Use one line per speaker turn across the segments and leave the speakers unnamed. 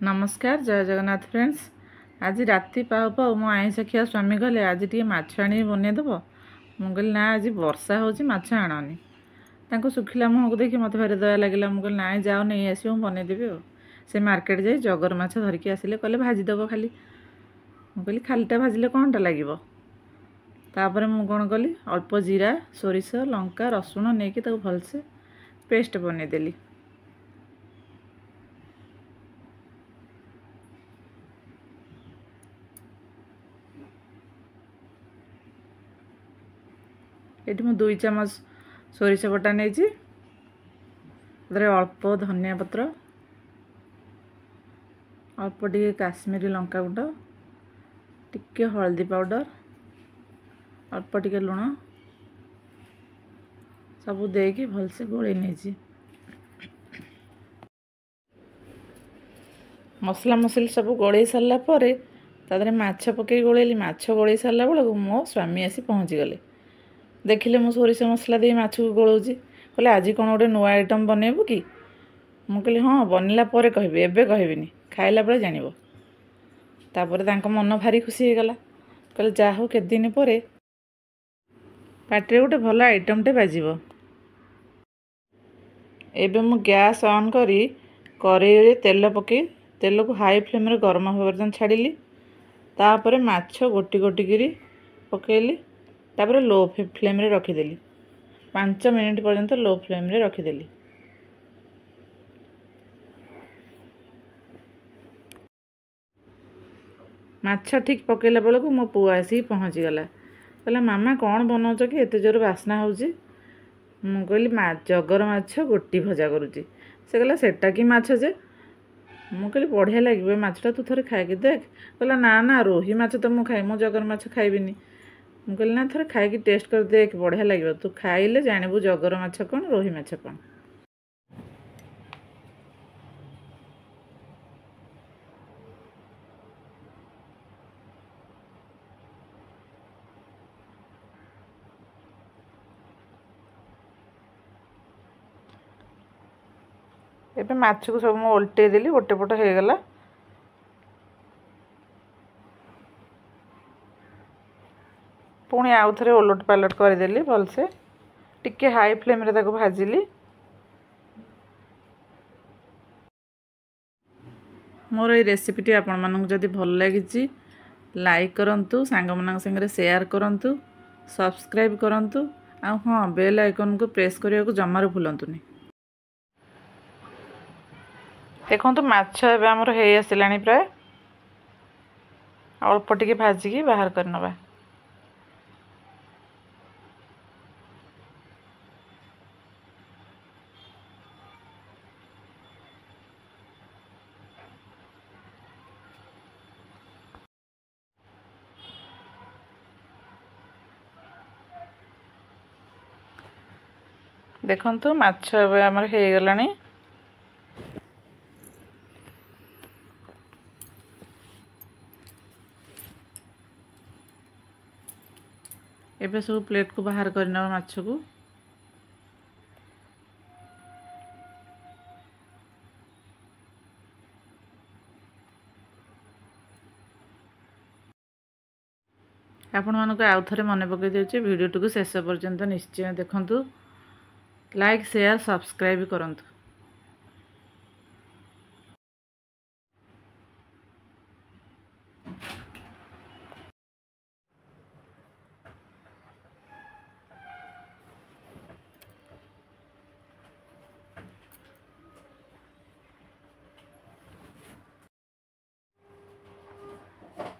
नमस्कार जय जगन्नाथ फ्रेंड्स। आज राति पाऊ पाऊ मो आईस खिया स्वामी कहले आज टी माछ आनी बनईदेव। मुझे कहली ना आज वर्षा हो माछ आणनी। शुखिला मुँह को देखिए मत भारी दया लगे। मुझे कहली ना जाओ नहीं आस बनईदेवी। से मार्केट जाई जगर माछ धरिकी आसिले कहले भाजीदेव खाली। मुझे कहली खालीटा भाजिले कौनटा लगे। तापर मुझे कौन कली अल्प जीरा सोरिष लंका रसुण नहीं भलसे पेस्ट बनईदेली। ये 2 चामच सोरिष बटा नहीं अल्प धनिया पत्र अल्प टे काश्मीरी लंका गुंड टिके हल्दी पाउडर अल्प टे लुण सब देकी भलसे गोले नहीं। मसला मसली सब गोले सारा पर माछ पकई गोलेली। माछ गोले सारा बेलू मो स्वामी आसी पहुँची गले। देखिले मु सोरिष मसला दे माछ को गोलौची। कहले आज कौन गोटे नुआ आइटम बनइबू कि। मु कहली हाँ बनला पर कहबी एबे कहबिनी खाइला बेले जानिबो। तापर तांको मन भारी खुशी हो गला। कहले जा हो केते दिन पर पार्टी गोटे भल आइटम टे बाजिबो। एबे मु गैस ऑन करी करेई रे तेल पके तेल को हाई फ्लेम रे गरम होबा पर्यंत छाड़िली। तापर माछ गोटी गोटी करी पकेली। तापर लो फ्लेम रे रखीदेली 5 मिनिट पर्यंत लो फ्लेम रे रखीदेली। माछ ठीक पकेला बेलू मो पुआ आसी पहुँची गला। कहला मामा कौन बनाऊच कि एत जोर बास्ना होची। मु कहली जगर माछ गोटी भजा करुची। से कहला सेटा कि माछ जे। मु कहली बढ़िया लगे माछटा तू थोड़े खाई देख। कहला ना ना रोही माछ तो मु खाई मु जगर माछ खाइबिनी। मु कहली ना थोड़े खाई टेस्ट कर देख बढ़िया लगे तू खाइले जानबू जगर माछ कौन रोही माछ कौन। एबे माछ को सब मु उल्टे देली गोटे पट हो गला। पुणी आउ थे ओलट पालट करदेली भलसे टिके हाई फ्लेम रे ताको भाजिली। मोर ये रेसिपीटी आपण मानक जदि भल लगी लाइक करंतु सांग मानक संगे शेयर करंतु सब्सक्राइब करंतु आ हाँ बेल आइकन को प्रेस करने को जमार भूलंतुनी। देखो तो माछ एबे हमर हे आसिलानी प्राय अल्प टिके भाजिकी बाहर करनबा। देखो माछ एबे हमर हे गलानी। एबे सब प्लेट को बाहर करना माछ को। आपण मानक आउ थरे मन पकई देउचे वीडियो को शेष पर्यंत निश्चय देखंतु लाइक शेयर सब्सक्राइब करंतु।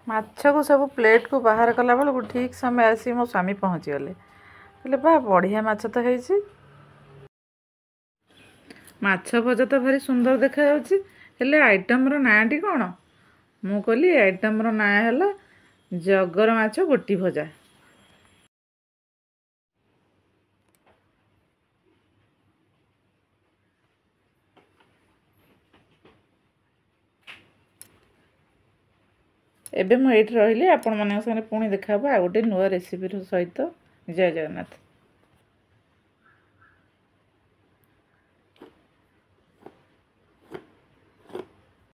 माछ को सब प्लेट को बाहर कला बेलू ठीक समय आसी मो स्वामी पहुँची गले। कहले बा बढ़िया माछ तो है। माछ भजा तो भारी सुंदर देखा जाउची हेले आइटम रो नाटी कौन। मु कहली आइटम रो ना है जगर माछ गोटी भजा। एबे मु एठी रहिली आपण मानक संगे पुणी देखा आ गोटे नुआ रेसिपी सहित। जय जगन्नाथ।